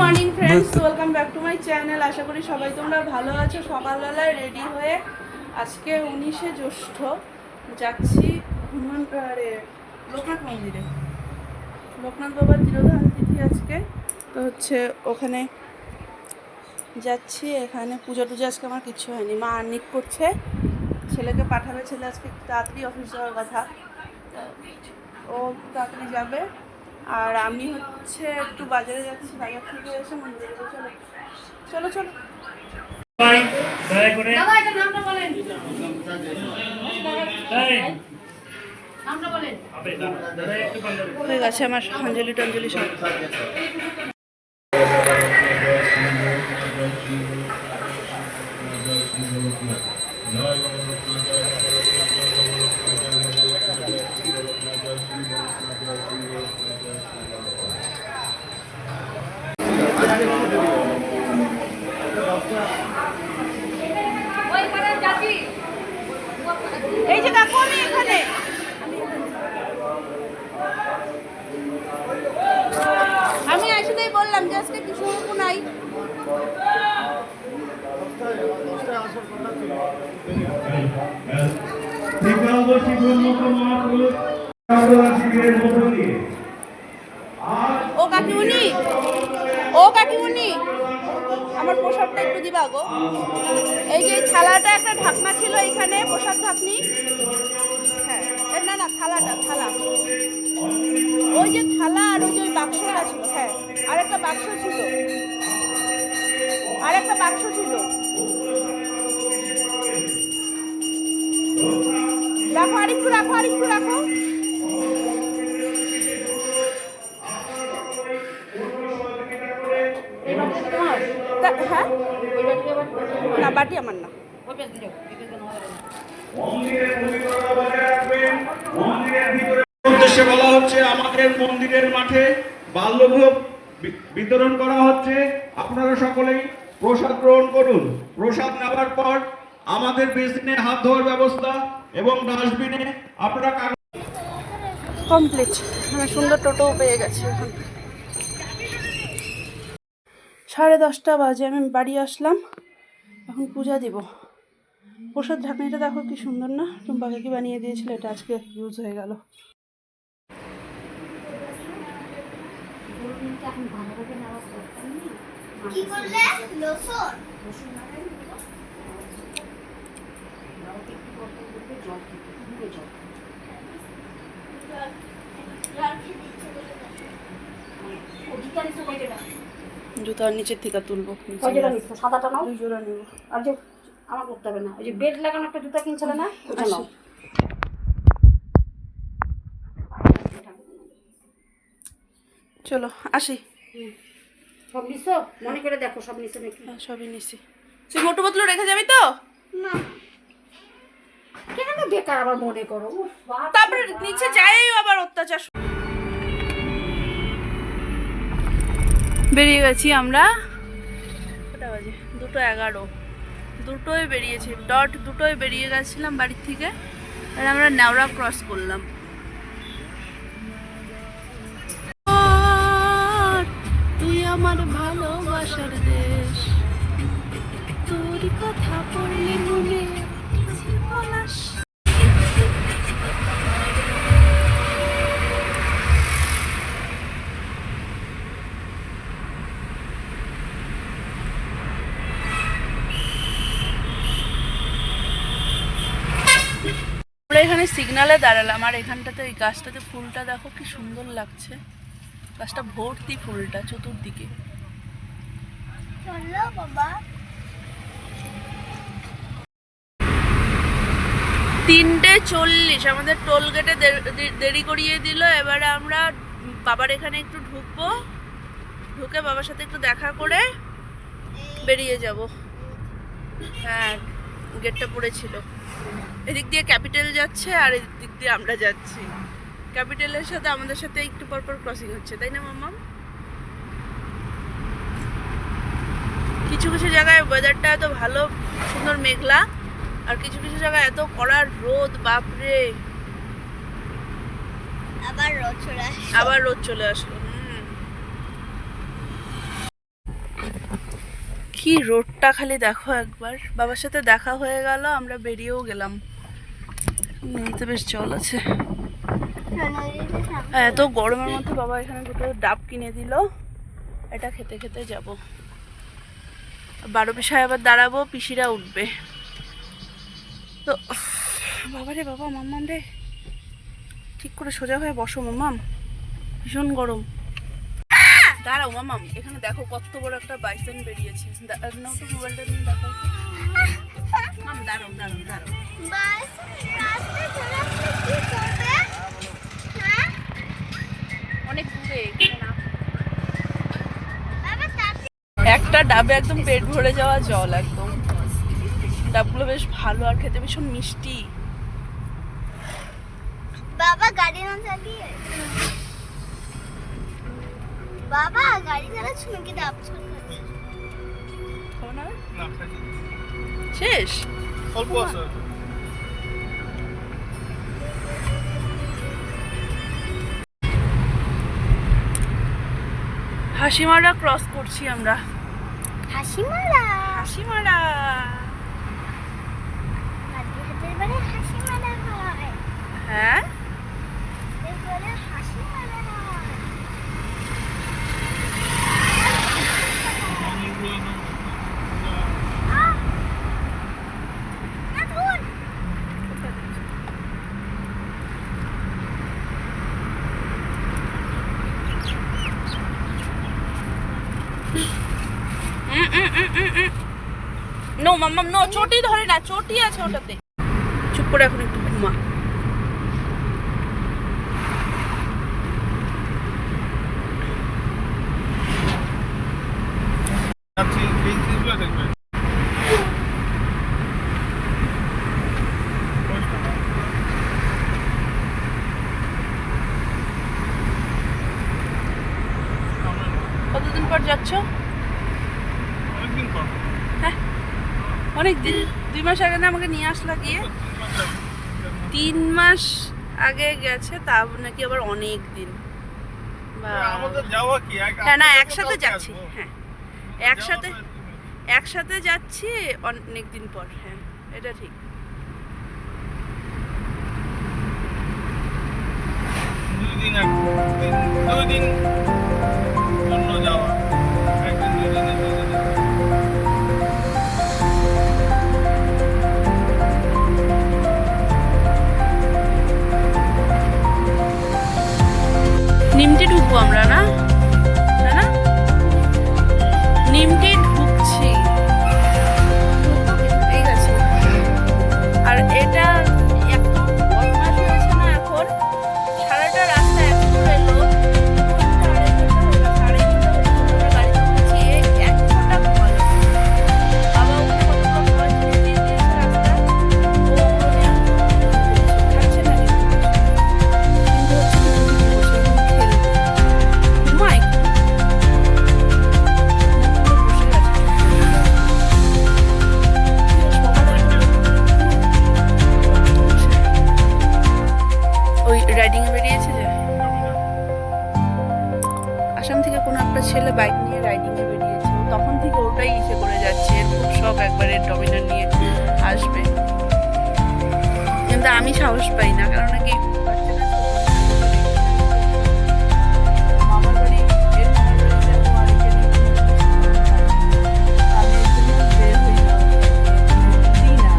Morning friends, welcome back to my channel. আশা করি সবাই তোমরা ভালো আছো। সকালবেলায় রেডি হয়ে আজকে 19শে জ্যৈষ্ঠ যাচ্ছি লোকনাথ মন্দিরে। লোকনাথ বাবার তিরোধান তিথি আজকে, তো হচ্ছে ওখানে যাচ্ছি। এখানে পুজো টুজো আজকে আমার কিচ্ছু হয়নি, মা আর্নিক করছে, ছেলেকে পাঠাবে। ছেলে আজকে তাড়াতাড়ি অফিস যাওয়ার কথা, ও তাড়াতাড়ি যাবে। আর আমি হচ্ছে একটু বাজারে যাচ্ছি, বাজার থেকে এসে মন্দিরে যাবো। চলো চলো চলো। হয়ে গেছে আমার অঞ্জলি টঞ্জলি সব। এই যে কাকু, আমি এখানে আমি আসলেই বললাম যে আজকে কৃষ্ণবাবু নাই। ও কাকিমুনি, ও কাকিমুনি, আমার প্রসাদটা একটু দিবা গো। এই যে থালাটা, একটা ঢাকনা ছিল এখানে, প্রসাদ ঢাকনি। হ্যাঁ, না না, থালাটা, থালা, ওই যে থালা, আর ওই যে ওই বাক্সটা ছিল। হ্যাঁ, আর একটা বাক্স ছিল, আর একটা বাক্স ছিল। রাখো, আরেকটু রাখো, আরেকটু রাখো। হ্যাঁ না, বাটি আমার না। উদ্দেশ্যে বলা হচ্ছে, আমাদের মন্দিরের মাঠে বাল্যভোগ বিতরণ করা হচ্ছে। আপনারা সকলেই প্রসাদ গ্রহণ করুন। প্রসাদ নেওয়ার পর আমাদের বেসিনে হাত ধোয়ার ব্যবস্থা এবং ডাস্টবিনে আপনারা কমপ্লিট। আমি সুন্দর টোটো পেয়ে গেছি। এখন 10:30 বাজে, আমি বাড়ি আসলাম, এখন পূজা দিব। প্রসাদ ঢাকনিটা দেখো কি সুন্দর না, টুম্পা কাকি বানিয়ে দিয়েছিল, এটা আজকে ইউজ হয়ে গেল। জুতার নিচের থেকে তুলবো। সাদাটা নাও, 2 জোড়া নেবো। আর যে আমার করতে হবে না, ওই যে বেড লাগানো একটা জুতা কিনছিলে না, ওটা নাও। চলো আসি। সব নিছো, মনে করে দেখো সব নিছো নাকি। হ্যাঁ, সবই নিছি। তুই মোটু বোতল রেখে যাবি তো? না, কেন বেকার আবার মনে করো। তারপরে নিচে যাই আবার অত্যাচার। বেরিয়ে গেছি আমরা। কটা বাজে? 2:11। দুটোই বেরিয়েছি, ডট দুটোই বেরিয়ে গেছিলাম বাড়ির থেকে। আর আমরা নেওড়া ক্রস করলাম। তুই আমার ভালোবাসার দেশ, তোর কথা পড়লে মনে পলাশ। আমরা এখানে সিগনালে দাঁড়ালাম, আর এখানটাতে এই গাছটাতে ফুলটা দেখো কি সুন্দর লাগছে। গাছটা ভর্তি ফুলটা চতুর্দিকে। 3:40 আমাদের টোল গেটে দেরি করিয়ে দিল। এবারে আমরা বাবার এখানে একটু ঢুকবো, ঢুকে বাবার সাথে একটু দেখা করে বেরিয়ে যাব। হ্যাঁ, গেটটা পড়েছিল। এদিক দিয়ে ক্যাপিটাল যাচ্ছে, আর এদিক দিয়ে আমরা যাচ্ছি। ক্যাপিটালের সাথে আমাদের সাথে একটু পরপর ক্রসিং হচ্ছে, তাই না মাম্মা? কিছু কিছু জায়গায় ওয়েদারটা এত ভালো, সুন্দর মেঘলা, আর কিছু কিছু জায়গায় এত কড়া রোদ, বাপরে। আবার রোদ চলে আসলো। কি রোডটা খালি দেখো একবার। বাবার সাথে দেখা হয়ে গেল, আমরা বেরিয়েও গেলাম। নদীতে বেশ জল আছে। এত গরমের মধ্যে বাবা এখানে দুটো ডাব কিনে দিল, এটা খেতে খেতে যাব। 12 পিসায় আবার দাঁড়াবো, পিসিরা উঠবে তো। বাবারে বাবা, মাম্মাম রে, ঠিক করে সোজা হয়ে বসো মাম্মাম, ভীষণ গরম। দাঁড়াও মাম্মাম, এখানে দেখো কত বড় একটা বাইসন বেরিয়েছে। নাও তো মোবাইলটা নিয়ে দেখো। মাম দাঁড়াও দাঁড়াও দাঁড়াও। অনেক দূরে, একটা ডাবে একদম পেট ভরে যাওয়া জল একদম। ডাবগুলো বেশ ভালো আর খেতে ভীষণ মিষ্টি। বাবা গাড়ি না চালিয়ে, বাবা গাড়ি চালাচ্ছ নাকি ডাব চালাচ্ছ? শেষ অল্প আছে। হাসিমারা ক্রস করছি আমরা। হাসিমারা, হাসিমারা হাতের বারে হাসিমারা হয়। হ্যাঁ, এরপরে হাসিমারা হয়। নো মাম্মাম নো, চটি ধরে না, চটি আছে ওটাতে। চুপ করে এখন একটু ঘুমা। যাচ্ছি বেঞ্চিসগুলো দেখবে। কতদিন পর যাচ্ছ? অনেকদিন পর। হ্যাঁ, অনেক দিন। 2 মাস আগে না আমাকে নিয়ে আসলা গিয়ে? 3 মাস আগে গেছে, তা নাকি আবার অনেক দিন। আমাদের যাওয়া কি হ্যাঁ না, একসাথে যাচ্ছি। হ্যাঁ, একসাথে যাচ্ছি অনেক দিন পর। হ্যাঁ, এটা ঠিক। দুই দিন জন্য যাওয়া, একদিন দুই দিনের জন্য। নিমটি ঢুকবো আমরা, না না, নিমটি ঢুকছি। ঠিক আছে। আর এটা এত বদমাশ হয়েছে না এখন, সারাটা রাস্তা এত দূর এলো, গাড়ি ঢুকছি, 1 ঘন্টা ঘুমালো। বাবা ওকে কতগুলো খাবার জিনিস দিয়ে দিয়েছে রাস্তায়, ও খাচ্ছে না রাইডিং এ বেরিয়েছে যে আসাম থেকে কোনো একটা ছেলে বাইক নিয়ে রাইডিং এ বেরিয়েছে। ও তখন থেকে ওটাই ইসে করে যাচ্ছে, খুব সব একবারে ডমিনার নিয়ে আসবে। কিন্তু আমি সাহস পাই না, কারণ নাকি মামার বাড়ি, এর মামার বাড়িতে ও আর এখানে আমি একদম বের হই না, দিই না।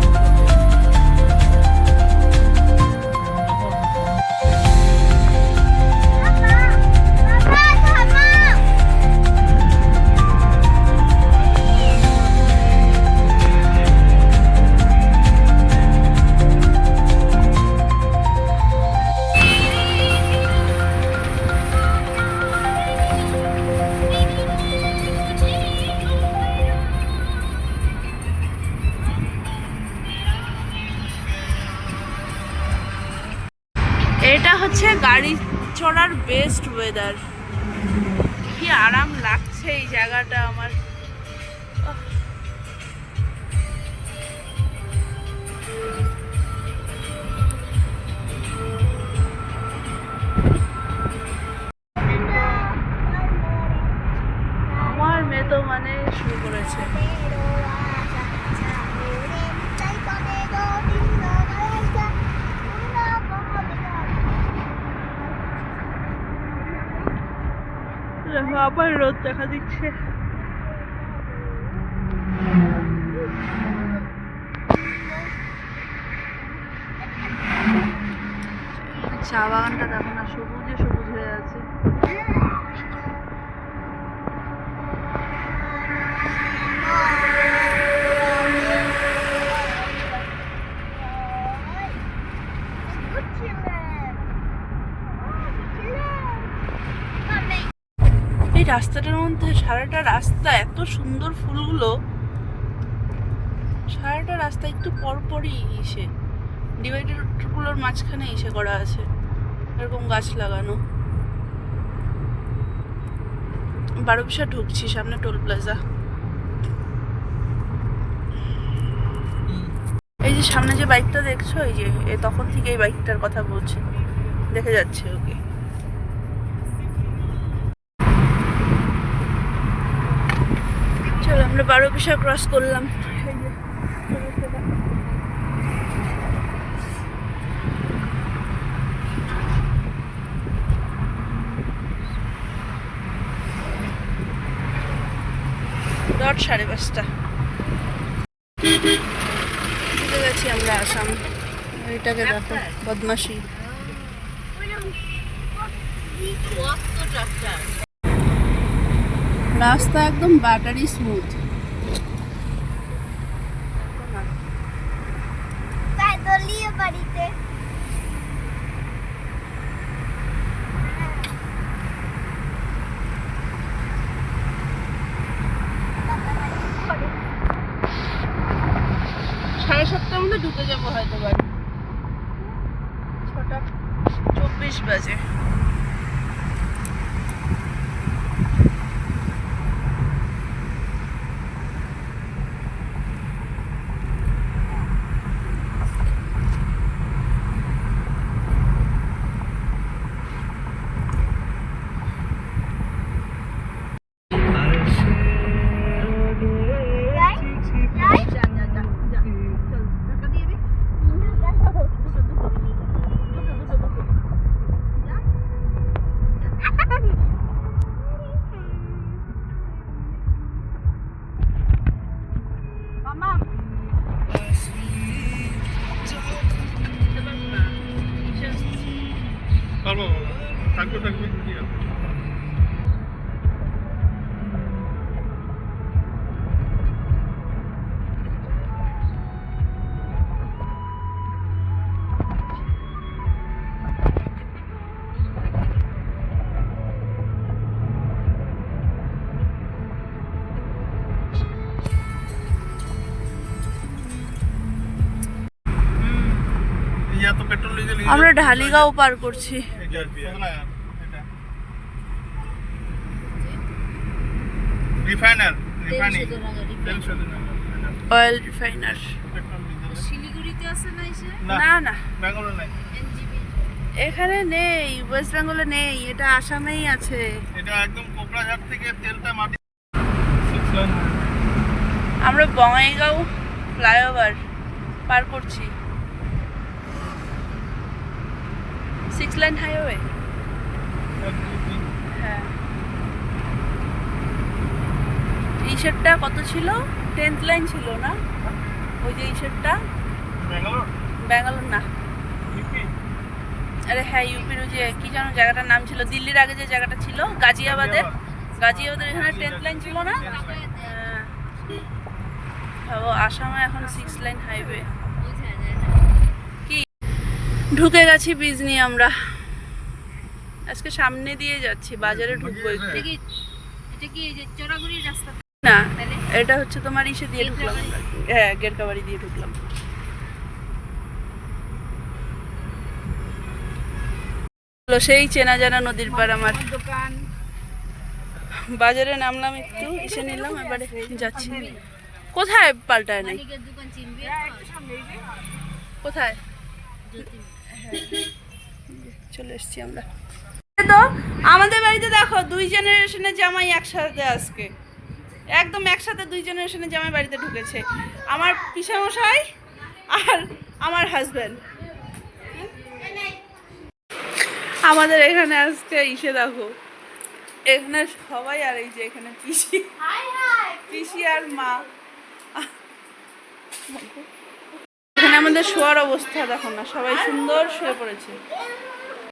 এটা হচ্ছে গাড়ি চড়ার বেস্ট ওয়েদার। কি আরাম লাগছে এই জায়গাটা আমার। আমার বর্তমানে শুরু করেছে। দেখো আবার রোদ দেখা দিচ্ছে। চা বাগানটা দেখো না, সবুজে সবুজ হয়ে আছে। এই রাস্তাটার মধ্যে সারাটা রাস্তা এত সুন্দর ফুলগুলো, সারাটা রাস্তা একটু পরপরই এসে ডিভাইডার গুলোর মাঝখানে এসে করা আছে এরকম গাছ লাগানো। 12 ঢুকছি, সামনে টোল প্লাজা। এই যে সামনে যে বাইকটা দেখছো, এই যে তখন থেকে এই বাইকটার কথা বলছে, দেখে যাচ্ছে ওকে। চলো আমরা 12 ক্রস করলাম। রাত 5:30 চলে গেছি আমরা আসাম। এটাকে দেখো, বদমাশি। রাস্তা একদম বাটারি স্মুথ। বাড়িতে সাড়ে 7টার মধ্যে ঢুকে যাবো হয়তো বাড়ি। 6:24 বাজে। পারবো থাকবে থাকবে ঠিক আছে। আমরা ঢালিগাঁও পার করছি। অয়েল রিফাইনার শিলিগুড়িতে আছে না এসে? না না, ব্যাঙ্গালোর নাই, এখানে নেই, ওয়েস্ট বেঙ্গলে নেই, এটা আসামেই আছে। এটা একদম কোকড়াঝাড় থেকে তেলটা মাটি। আমরা বঙ্গাইগাঁও ফ্লাইওভার পার করছি। 6 লাইন হাইওয়ে। হ্যাঁ, এই সেটটা কত ছিল? 10th লাইন ছিল না? ওই যে এই সেটটা ব্যাঙ্গালোর ব্যাঙ্গালোর না, ইউপি। আরে হ্যাঁ ইউপির ওই যে কি যেন জায়গাটার নাম ছিল, দিল্লির আগে যে জায়গাটা ছিল, গাজিয়াবাদের এখানে 10th লাইন ছিল না? হ্যাঁ, ও আসামে এখন 6 লাইন হাইওয়ে। কি ঢুকে গেছি বিজনি আমরা। আজকে সামনে দিয়ে যাচ্ছি, বাজারে ঢুকবো একটু। এটা কি এই যে চোরাগুড়ির রাস্তা? না, এটা হচ্ছে তোমার ইসে দিয়ে ঢুকলাম। হ্যাঁ, গেরকাবাড়ি দিয়ে ঢুকলাম। সেই চেনা জানা নদীর পার আমার। দোকান বাজারে নামলাম, একটু এসে নিলাম, এবারে যাচ্ছি। কোথায় পাল্টায় নাই? মালিকের দোকান চিনবি? কোথায়? চলে এসছি আমরা। তো আমাদের বাড়িতে দেখো 2 জেনারেশনের জামাই একসাথে আজকে। একদম একসাথে দুই জেনারেশনের জামাই বাড়িতে ঢুকেছে, আমার পিসামশাই আর আমার হাজব্যান্ড। আমাদের এখানে আজকে ইসে দেখো, এখানে সবাই, আর এই যে এখানে পিসি, পিসি আর মা। এখানে আমাদের শোয়ার অবস্থা দেখো না, সবাই সুন্দর শুয়ে পড়েছে।